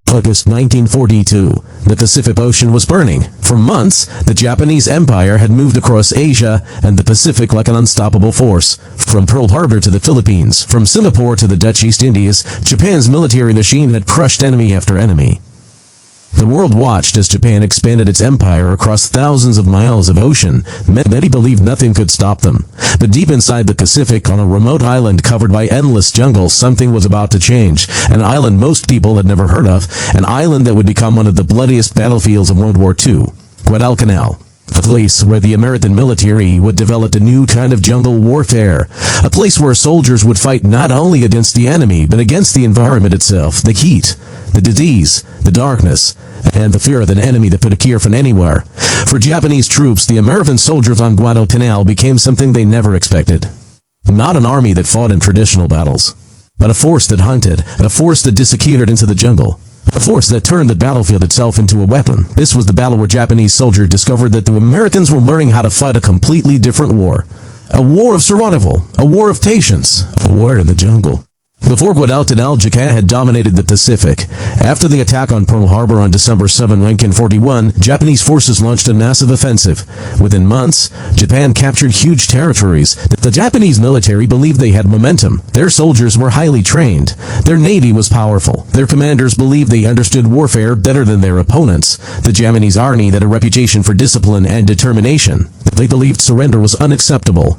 August 1942. The Pacific Ocean was burning. For months, the Japanese Empire had moved across Asia and the Pacific like an unstoppable force. From Pearl Harbor to the Philippines, from Singapore to the Dutch East Indies, Japan's military machine had crushed enemy after enemy. The world watched as Japan expanded its empire across thousands of miles of ocean. Many believed nothing could stop them. But deep inside the Pacific, on a remote island covered by endless jungle, something was about to change. An island most people had never heard of. An island that would become one of the bloodiest battlefields of World War II. Guadalcanal. A place where the American military would develop a new kind of jungle warfare. A place where soldiers would fight not only against the enemy, but against the environment itself, the heat, the disease, the darkness, and the fear of an enemy that could appear from anywhere. For Japanese troops, the American soldiers on Guadalcanal became something they never expected. Not an army that fought in traditional battles, but a force that hunted, a force that disappeared into the jungle. A force that turned the battlefield itself into a weapon. This was the battle where Japanese soldiers discovered that the Americans were learning how to fight a completely different war. A war of survival, a war of patience, a war in the jungle. Before Guadalcanal, Japan had dominated the Pacific. After the attack on Pearl Harbor on December 7, 1941, Japanese forces launched a massive offensive. Within months, Japan captured huge territories. The Japanese military believed they had momentum. Their soldiers were highly trained. Their navy was powerful. Their commanders believed they understood warfare better than their opponents. The Japanese army had a reputation for discipline and determination. They believed surrender was unacceptable.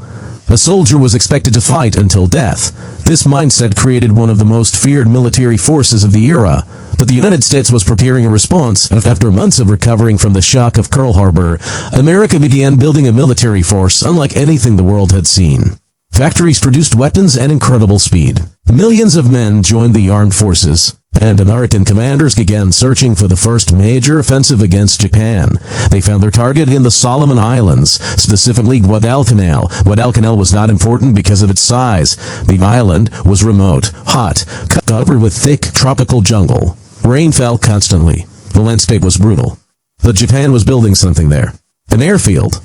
A soldier was expected to fight until death. This mindset created one of the most feared military forces of the era. But the United States was preparing a response. After months of recovering from the shock of Pearl Harbor, America began building a military force unlike anything the world had seen. Factories produced weapons at incredible speed. Millions of men joined the armed forces, and American commanders began searching for the first major offensive against Japan. They found their target in the Solomon Islands, specifically Guadalcanal. Guadalcanal was not important because of its size. The island was remote, hot, covered with thick tropical jungle. Rain fell constantly. The landscape was brutal. But Japan was building something there. An airfield.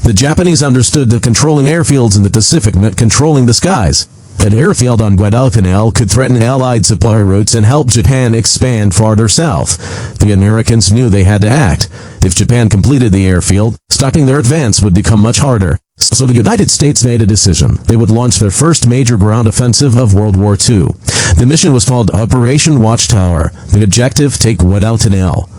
The Japanese understood that controlling airfields in the Pacific meant controlling the skies. An airfield on Guadalcanal could threaten Allied supply routes and help Japan expand farther south. The Americans knew they had to act. If Japan completed the airfield, stopping their advance would become much harder. So the United States made a decision. They would launch their first major ground offensive of World War II. The mission was called Operation Watchtower. The objective, take Guadalcanal.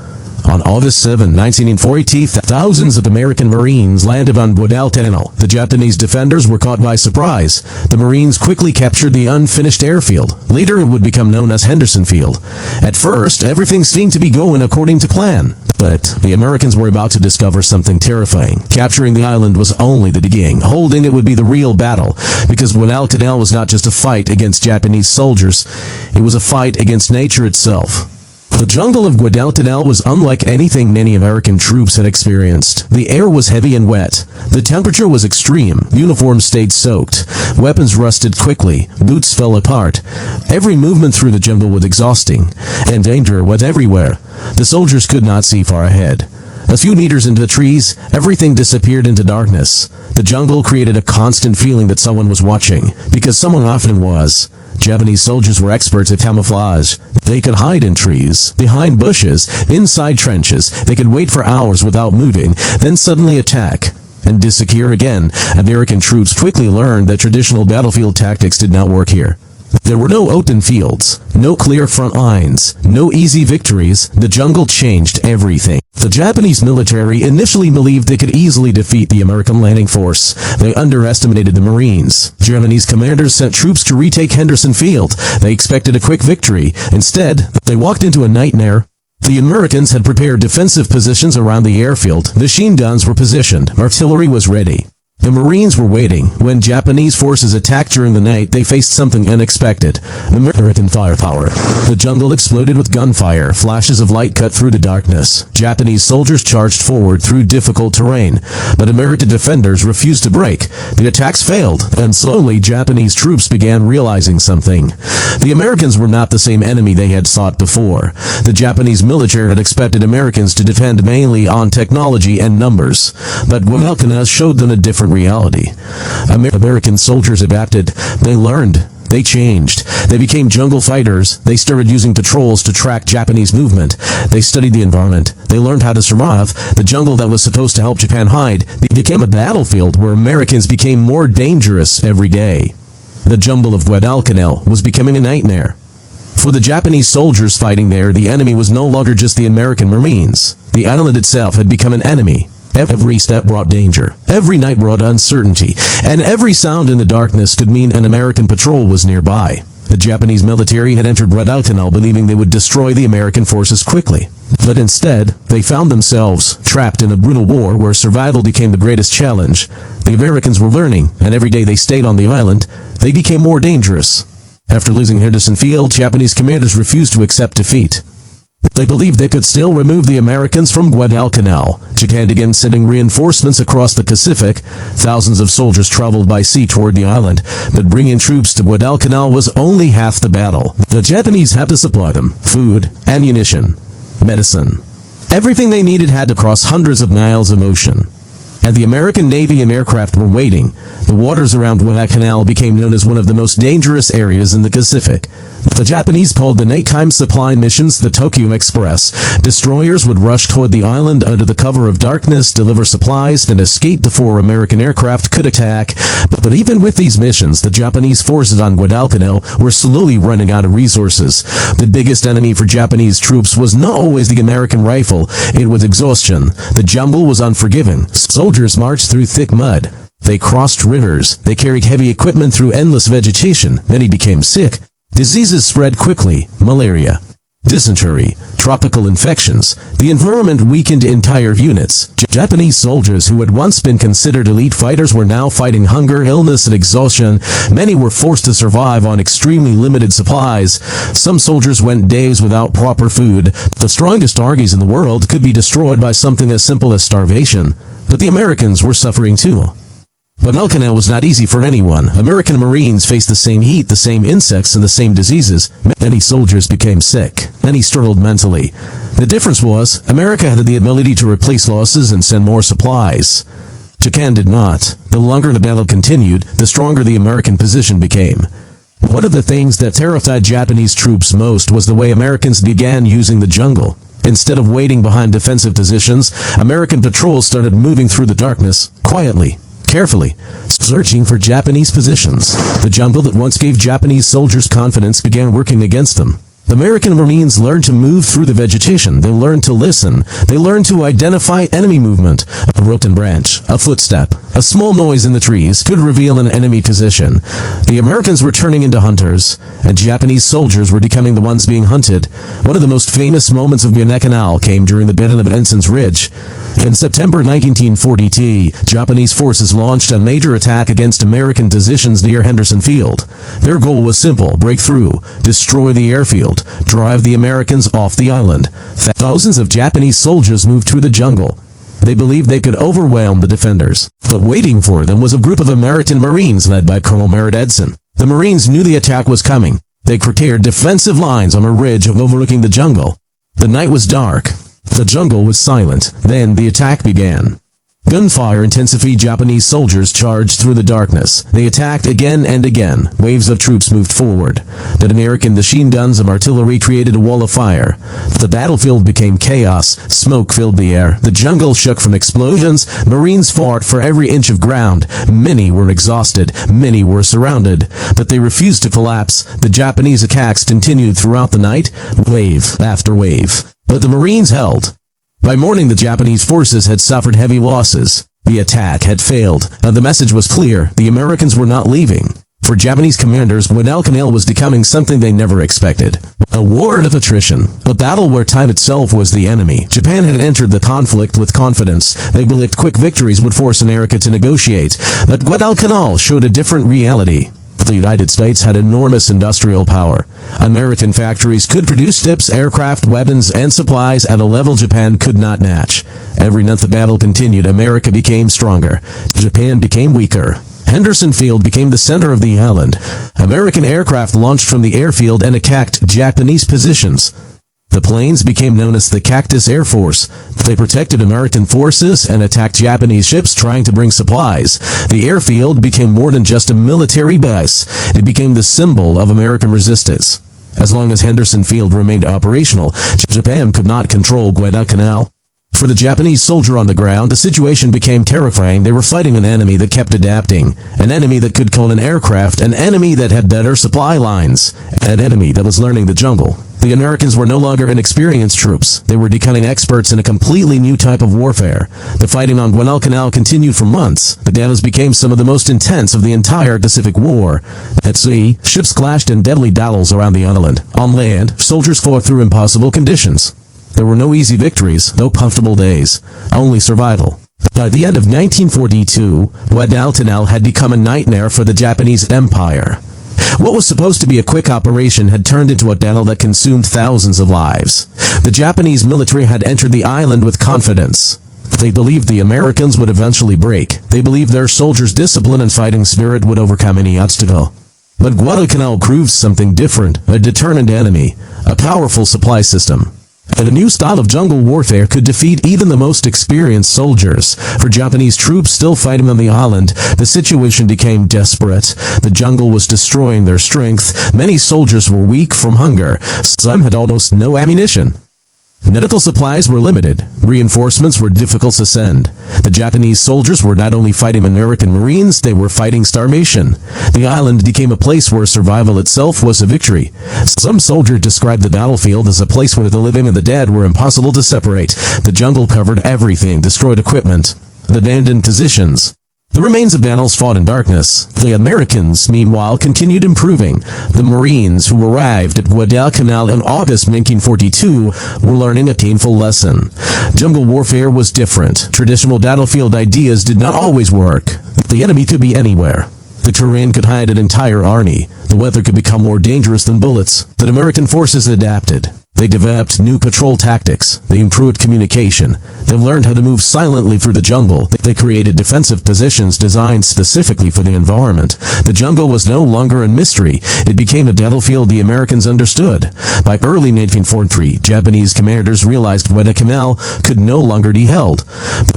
On August 7, 1940, thousands of American Marines landed on Guadalcanal. The Japanese defenders were caught by surprise. The Marines quickly captured the unfinished airfield. Later, it would become known as Henderson Field. At first, everything seemed to be going according to plan. But the Americans were about to discover something terrifying. Capturing the island was only the beginning. Holding it would be the real battle. Because Guadalcanal was not just a fight against Japanese soldiers. It was a fight against nature itself. The jungle of Guadalcanal was unlike anything many American troops had experienced. The air was heavy and wet. The temperature was extreme. Uniforms stayed soaked. Weapons rusted quickly. Boots fell apart. Every movement through the jungle was exhausting. And danger was everywhere. The soldiers could not see far ahead. A few meters into the trees, everything disappeared into darkness. The jungle created a constant feeling that someone was watching, because someone often was. Japanese soldiers were experts at camouflage. They could hide in trees, behind bushes, inside trenches. They could wait for hours without moving, then suddenly attack and disappear again. American troops quickly learned that traditional battlefield tactics did not work here. There were no open fields, no clear front lines, no easy victories. The jungle changed everything. The Japanese military initially believed they could easily defeat the American landing force. They underestimated the Marines. Japanese commanders sent troops to retake Henderson Field. They expected a quick victory. Instead, they walked into a nightmare. The Americans had prepared defensive positions around the airfield. Machine guns were positioned. Artillery was ready. The Marines were waiting. When Japanese forces attacked during the night, they faced something unexpected. American firepower. The jungle exploded with gunfire. Flashes of light cut through the darkness. Japanese soldiers charged forward through difficult terrain, but American defenders refused to break. The attacks failed, and slowly Japanese troops began realizing something. The Americans were not the same enemy they had sought before. The Japanese military had expected Americans to depend mainly on technology and numbers, but Guadalcanal showed them a different reality. American soldiers adapted. They learned They changed. They became jungle fighters. They started using patrols to track Japanese movement. They studied the environment. They learned how to survive. The jungle that was supposed to help Japan hide became a battlefield where Americans became more dangerous every day. The jungle of Guadalcanal was becoming a nightmare. For the Japanese soldiers fighting there, the enemy was no longer just the American Marines. The island itself had become an enemy. Every step brought danger. Every night brought uncertainty. And every sound in the darkness could mean an American patrol was nearby. The Japanese military had entered Guadalcanal believing they would destroy the American forces quickly. But instead, they found themselves trapped in a brutal war where survival became the greatest challenge. The Americans were learning, and every day they stayed on the island, they became more dangerous. After losing Henderson Field, Japanese commanders refused to accept defeat. They believed they could still remove the Americans from Guadalcanal. Japan began sending reinforcements across the Pacific. Thousands of soldiers traveled by sea toward the island, but bringing troops to Guadalcanal was only half the battle. The Japanese had to supply them food, ammunition, medicine. Everything they needed had to cross hundreds of miles of ocean. And the American Navy and aircraft were waiting. The waters around Guadalcanal became known as one of the most dangerous areas in the Pacific. The Japanese called the nighttime supply missions the Tokyo Express. Destroyers would rush toward the island under the cover of darkness, deliver supplies, and escape before American aircraft could attack. But even with these missions, the Japanese forces on Guadalcanal were slowly running out of resources. The biggest enemy for Japanese troops was not always the American rifle, it was exhaustion. The jungle was unforgiving. Soldiers marched through thick mud. They crossed rivers. They carried heavy equipment through endless vegetation. Many became sick. Diseases spread quickly. Malaria, dysentery, tropical infections. The environment weakened entire units. Japanese soldiers who had once been considered elite fighters were now fighting hunger, illness, and exhaustion. Many were forced to survive on extremely limited supplies. Some soldiers went days without proper food. The strongest armies in the world could be destroyed by something as simple as starvation. But the Americans were suffering too. Guadalcanal was not easy for anyone. American Marines faced the same heat, the same insects, and the same diseases. Many soldiers became sick. Many struggled mentally. The difference was, America had the ability to replace losses and send more supplies. Japan did not. The longer the battle continued, the stronger the American position became. One of the things that terrified Japanese troops most was the way Americans began using the jungle. Instead of waiting behind defensive positions, American patrols started moving through the darkness, quietly, carefully, searching for Japanese positions. The jungle that once gave Japanese soldiers confidence began working against them. The American Marines learned to move through the vegetation. They learned to listen. They learned to identify enemy movement. A broken branch, a footstep, a small noise in the trees could reveal an enemy position. The Americans were turning into hunters, and Japanese soldiers were becoming the ones being hunted. One of the most famous moments of Guadalcanal came during the Battle of Ensign's Ridge. In September 1942, Japanese forces launched a major attack against American positions near Henderson Field. Their goal was simple: break through, destroy the airfield, drive the Americans off the island. Thousands of Japanese soldiers moved through the jungle. They believed they could overwhelm the defenders. But waiting for them was a group of American Marines led by Colonel Merritt Edson. The Marines knew the attack was coming. They prepared defensive lines on a ridge overlooking the jungle. The night was dark. The jungle was silent. Then the attack began. Gunfire intensified. Japanese soldiers charged through the darkness. They attacked again and again. Waves of troops moved forward. The American machine guns and artillery created a wall of fire. The battlefield became chaos. Smoke filled the air. The jungle shook from explosions. Marines fought for every inch of ground. Many were exhausted. Many were surrounded. But they refused to collapse. The Japanese attacks continued throughout the night, wave after wave. But the Marines held. By morning, the Japanese forces had suffered heavy losses. The attack had failed, and the message was clear: the Americans were not leaving. For Japanese commanders, Guadalcanal was becoming something they never expected. A war of attrition. A battle where time itself was the enemy. Japan had entered the conflict with confidence. They believed quick victories would force America to negotiate. But Guadalcanal showed a different reality. The United States had enormous industrial power. American factories could produce ships, aircraft, weapons, and supplies at a level Japan could not match. Every month the battle continued, America became stronger. Japan became weaker. Henderson Field became the center of the island. American aircraft launched from the airfield and attacked Japanese positions. The planes became known as the Cactus Air Force. They protected American forces and attacked Japanese ships trying to bring supplies. The airfield became more than just a military base. It became the symbol of American resistance. As long as Henderson Field remained operational, Japan could not control Guadalcanal. For the Japanese soldier on the ground, the situation became terrifying. They were fighting an enemy that kept adapting, an enemy that could clone an aircraft, an enemy that had better supply lines, an enemy that was learning the jungle. The Americans were no longer inexperienced troops. They were becoming experts in a completely new type of warfare. The fighting on Guadalcanal continued for months. The battles became some of the most intense of the entire Pacific War. At sea, ships clashed in deadly battles around the island. On land, soldiers fought through impossible conditions. There were no easy victories, no comfortable days, only survival. By the end of 1942, Guadalcanal had become a nightmare for the Japanese Empire. What was supposed to be a quick operation had turned into a battle that consumed thousands of lives. The Japanese military had entered the island with confidence. They believed the Americans would eventually break. They believed their soldiers' discipline and fighting spirit would overcome any obstacle. But Guadalcanal proved something different, a determined enemy, a powerful supply system. And a new style of jungle warfare could defeat even the most experienced soldiers. For Japanese troops still fighting on the island, the situation became desperate. The jungle was destroying their strength. Many soldiers were weak from hunger. Some had almost no ammunition. Medical supplies were limited. Reinforcements were difficult to send. The Japanese soldiers were not only fighting American Marines, they were fighting starvation. The island became a place where survival itself was a victory. Some soldiers described the battlefield as a place where the living and the dead were impossible to separate. The jungle covered everything, destroyed equipment, abandoned positions. The remains of battles fought in darkness. The Americans, meanwhile, continued improving. The Marines who arrived at Guadalcanal in August 1942 were learning a painful lesson. Jungle warfare was different. Traditional battlefield ideas did not always work. The enemy could be anywhere. The terrain could hide an entire army. The weather could become more dangerous than bullets. But American forces adapted. They developed new patrol tactics. They improved communication. They learned how to move silently through the jungle. They created defensive positions designed specifically for the environment. The jungle was no longer a mystery. It became a battlefield the Americans understood. By early 1943, Japanese commanders realized Guadalcanal could no longer be held.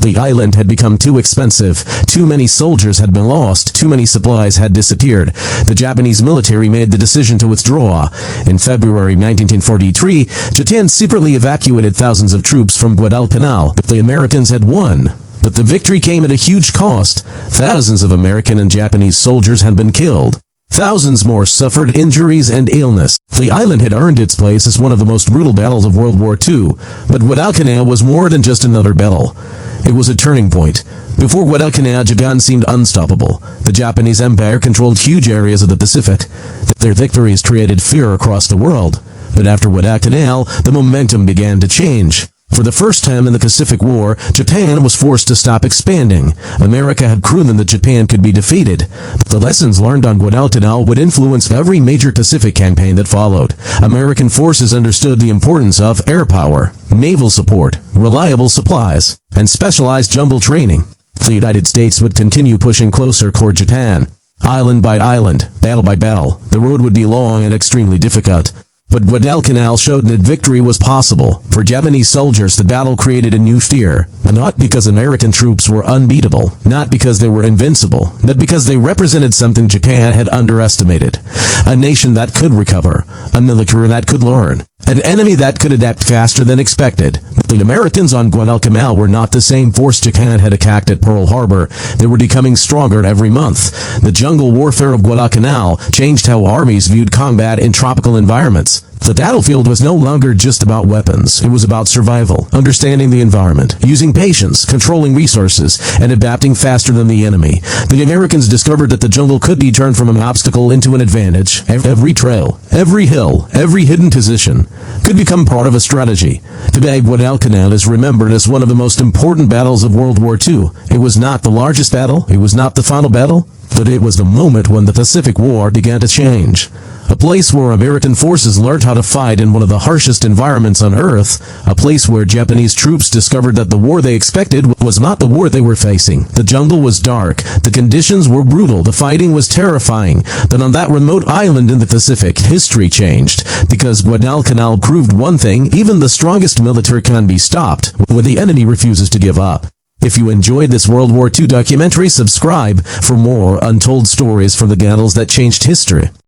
The island had become too expensive. Too many soldiers had been lost. Too many supplies had disappeared. The Japanese military made the decision to withdraw. In February 1943, Japan secretly evacuated thousands of troops from Guadalcanal. The Americans had won, but the victory came at a huge cost. Thousands of American and Japanese soldiers had been killed. Thousands more suffered injuries and illness. The island had earned its place as one of the most brutal battles of World War II, but Guadalcanal was more than just another battle. It was a turning point. Before Guadalcanal, Japan seemed unstoppable. The Japanese Empire controlled huge areas of the Pacific. Their victories created fear across the world. But after Guadalcanal, the momentum began to change. For the first time in the Pacific War, Japan was forced to stop expanding. America had proven that Japan could be defeated. The lessons learned on Guadalcanal would influence every major Pacific campaign that followed. American forces understood the importance of air power, naval support, reliable supplies, and specialized jungle training. The United States would continue pushing closer toward Japan. Island by island, battle by battle, the road would be long and extremely difficult. But Guadalcanal showed that victory was possible. For Japanese soldiers, the battle created a new fear. Not because American troops were unbeatable, not because they were invincible, but because they represented something Japan had underestimated. A nation that could recover, a military that could learn, an enemy that could adapt faster than expected. The Americans on Guadalcanal were not the same force Japan had attacked at Pearl Harbor. They were becoming stronger every month. The jungle warfare of Guadalcanal changed how armies viewed combat in tropical environments. The battlefield was no longer just about weapons. It was about survival, understanding the environment, using patience, controlling resources, and adapting faster than the enemy. The Americans discovered that the jungle could be turned from an obstacle into an advantage. Every trail, every hill, every hidden position could become part of a strategy. Today, Guadalcanal is remembered as one of the most important battles of World War II. It was not the largest battle, it was not the final battle, but it was the moment when the Pacific War began to change. a place where American forces learned how to fight in one of the harshest environments on Earth, a place where Japanese troops discovered that the war they expected was not the war they were facing. The jungle was dark, the conditions were brutal, the fighting was terrifying. Then on that remote island in the Pacific, history changed, because Guadalcanal proved one thing: even the strongest military can be stopped when the enemy refuses to give up. If you enjoyed this World War II documentary, subscribe for more untold stories from the battles that changed history.